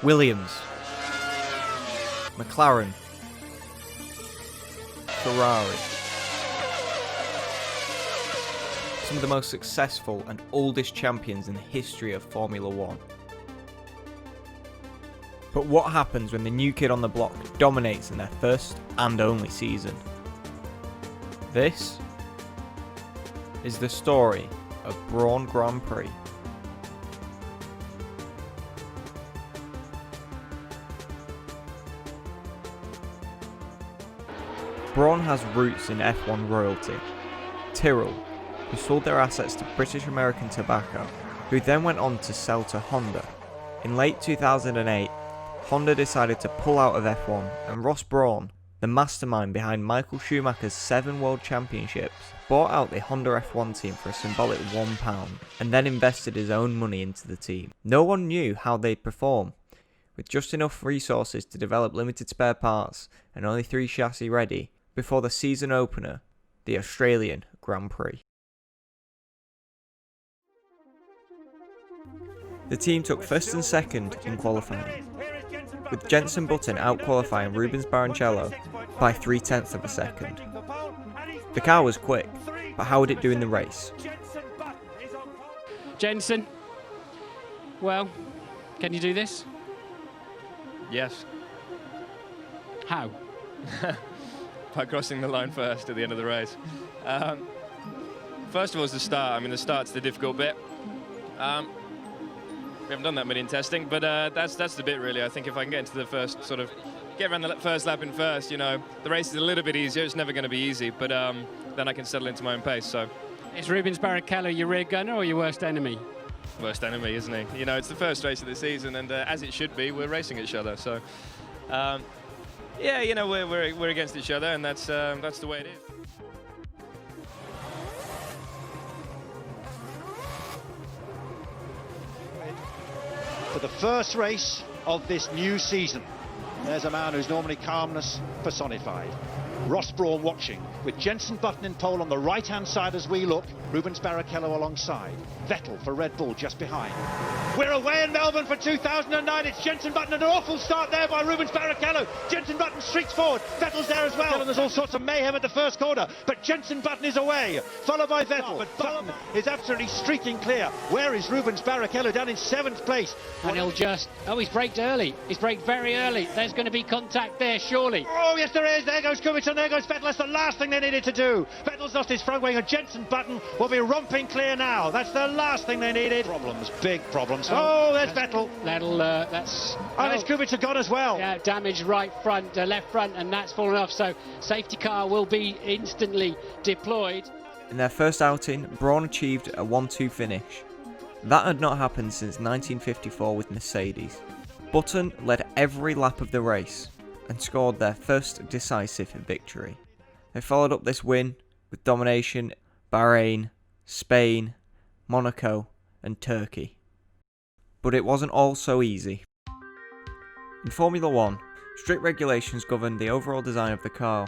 Williams, McLaren, Ferrari. Some of the most successful and oldest champions in the history of Formula 1. But what happens when the new kid on the block dominates in their first and only season? This is the story of Brawn Grand Prix. Brawn has roots in F1 royalty. Tyrrell, who sold their assets to British American Tobacco, who then went on to sell to Honda. In late 2008, Honda decided to pull out of F1, and Ross Brawn, the mastermind behind Michael Schumacher's 7 World Championships, bought out the Honda F1 team for a symbolic £1 and then invested his own money into the team. No one knew how they'd perform. With just enough resources to develop limited spare parts and only 3 chassis ready before the season opener, the Australian Grand Prix. The team took first and second in qualifying, with Jenson Button out-qualifying Rubens Barrichello by 0.3 of a second. The car was quick, but how would it do in the race? Jenson, well, can you do this? Yes. How? By crossing the line first at the end of the race. First of all, it's the start. I mean, the start's the difficult bit. We haven't done that many in testing, but that's the bit really. I think if I can get into the first get around the first lap in first, you know, the race is a little bit easier. It's never going to be easy, but then I can settle into my own pace. So, is Rubens Barrichello your rear gunner or your worst enemy? Worst enemy, isn't he? You know, it's the first race of the season, and as it should be, we're racing each other. So, yeah, you know, we're against each other, and that's the way it is. For the first race of this new season, there's a man who's normally calmness personified. Ross Brawn watching, with Jenson Button in pole on the right-hand side as we look, Rubens Barrichello alongside, Vettel for Red Bull just behind. We're away in Melbourne for 2009, it's Jenson Button, an awful start there by Rubens Barrichello. Jenson Button streaks forward, Vettel's there as well, and there's all sorts of mayhem at the first corner, but Jenson Button is away, followed by Vettel, but Button is absolutely streaking clear. Where is Rubens Barrichello? Down in 7th place. And he'll just, he's braked early, he's braked very early, there's going to be contact there, surely. Oh yes there is, there goes Kubica, and there goes Vettel. That's the last thing they needed to do. Vettel's lost his front wing, and Jenson Button will be romping clear now. That's the last thing they needed. Problems, big problems. Oh, there's Vettel. And it's Kubica gone as well. Yeah, damaged right front, left front, and that's fallen off. So safety car will be instantly deployed. In their first outing, Brawn achieved a 1-2 finish. That had not happened since 1954 with Mercedes. Button led every lap of the race and scored their first decisive victory. They followed up this win with domination in Bahrain, Spain, Monaco and Turkey. But it wasn't all so easy. In Formula 1, strict regulations governed the overall design of the car.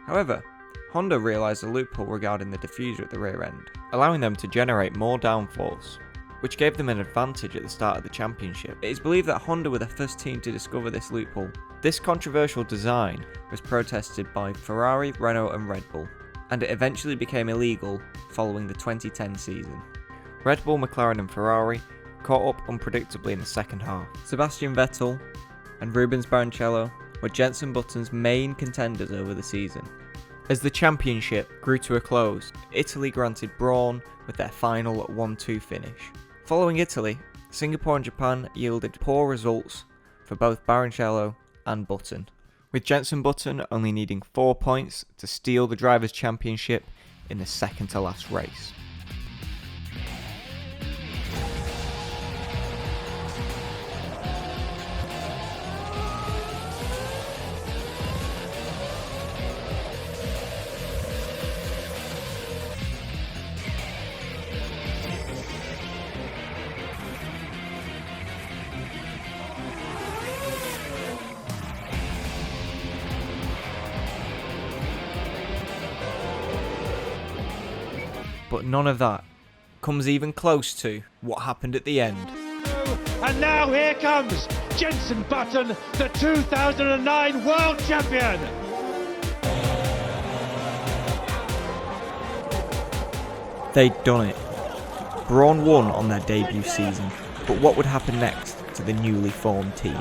However, Honda realised a loophole regarding the diffuser at the rear end, allowing them to generate more downforce, which gave them an advantage at the start of the championship. It is believed that Honda were the first team to discover this loophole. This controversial design was protested by Ferrari, Renault and Red Bull, and it eventually became illegal following the 2010 season. Red Bull, McLaren and Ferrari caught up unpredictably in the second half. Sebastian Vettel and Rubens Barrichello were Jenson Button's main contenders over the season. As the championship grew to a close, Italy granted Brawn with their final 1-2 finish. Following Italy, Singapore and Japan yielded poor results for both Barrichello and Button, with Jenson Button only needing 4 points to steal the Drivers' Championship in the second to last race. But none of that comes even close to what happened at the end. And now here comes Jenson Button, the 2009 World Champion. They'd done it. Brawn won on their debut season, but what would happen next to the newly formed team?